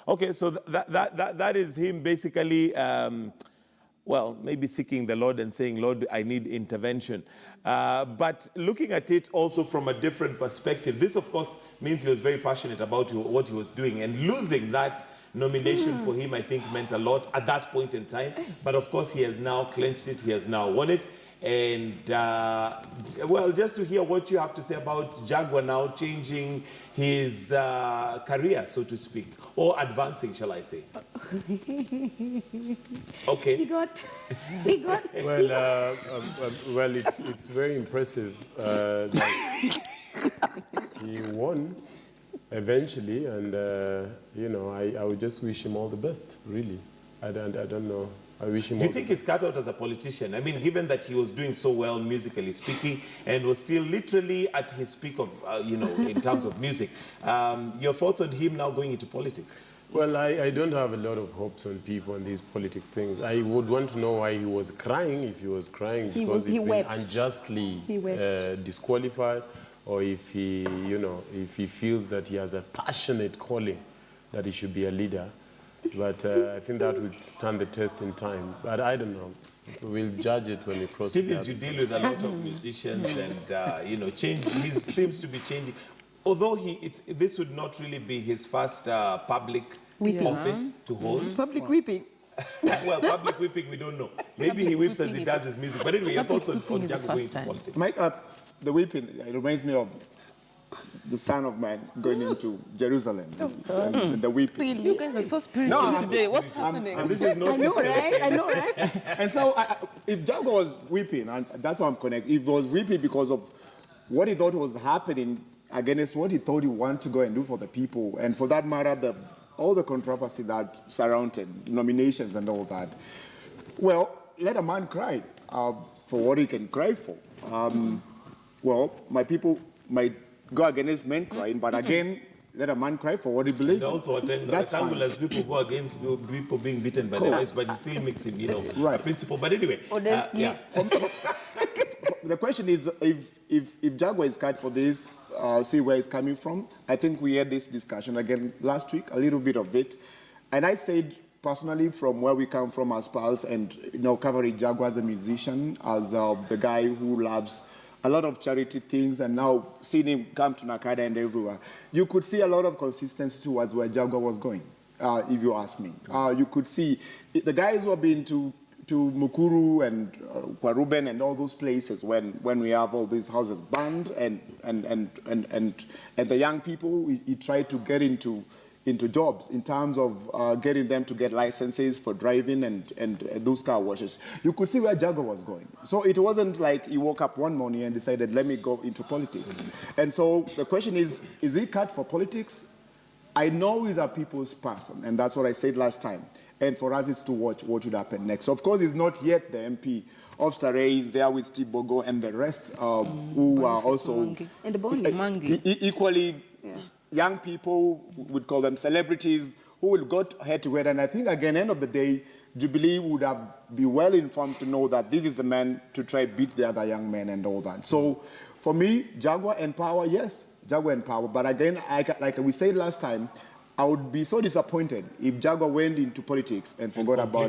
Okay, so that is him basically, well, maybe seeking the Lord and saying, Lord, I need intervention. But looking at it also from a different perspective, this, of course, means he was very passionate about what he was doing. And losing that nomination for him, I think, meant a lot at that point in time. But, of course, he has now clenched it. He has now won it. And, well, just to hear what you have to say about Jaguar now changing his career, so to speak, or advancing, shall I say. Okay. He got. Well, it's very impressive that he won eventually, and you know, I would just wish him all the best. Really, I don't know. I wish him. Do you think he's cut out as a politician? I mean, given that he was doing so well musically speaking and was still literally at his peak of, you know, in terms of music. Your thoughts on him now going into politics? Well, I don't have a lot of hopes on people on these political things. I would want to know why he was crying, if he was crying because he's been unjustly disqualified, or if he, you know, if he feels that he has a passionate calling that he should be a leader. But I think that would stand the test in time. But I don't know. We'll judge it when it crosses. Stevens, you deal with a lot of musicians and, you know, change. He seems to be changing. Although this would not really be his first public office to hold. Public weeping. Well, public whipping, we don't know. Maybe he whips as he does his music. But anyway, your thoughts on Jaguar going into politics? Mike, the whipping, it reminds me of the Son of Man going into Jerusalem and the whipping. You guys are so spiritual today. What's happening? And this is not I know, right? I know, right? And so, if Jaguar was whipping, and that's why I'm connected, if he was whipping because of what he thought was happening against what he thought he wanted to go and do for the people, and for that matter, all the controversy that surrounded nominations and all that, well, let a man cry for what he can cry for. Well, my people might go against men crying, but again, let a man cry for what he believes. Also, that's as people go against people being beaten by the race, but he still makes it, you know, a principle. But anyway, yeah. The question is, if Jaguar is cut for this, see where it's coming from. I think we had this discussion again last week, a little bit of it, and I said personally, from where we come from as pals, and you know, covering Jaguar as a musician, as the guy who loves a lot of charity things, and now seeing him come to Nakada and everywhere, you could see a lot of consistency towards where Jaguar was going, if you ask me. You could see the guys who have been to Mukuru and Kwaruben and all those places when we have all these houses burned and the young people, he tried to get into jobs in terms of getting them to get licenses for driving and those car washes. You could see where Jaguar was going. So it wasn't like he woke up one morning and decided, let me go into politics. And so the question is he cut for politics? I know he's a people's person, and that's what I said last time. And for us, it's to watch what would happen next. Of course, he's not yet the MP of Starehe. He's there with Steve Bogo and the rest who are also equally young people, would call them celebrities, who will go head to head. And I think, again, end of the day, Jubilee would be well informed to know that this is the man to try to beat the other young men and all that. So for me, Jaguar and power, yes, Jaguar and power. But again, like we said last time, I would be so disappointed if Jaguar went into politics and forgot about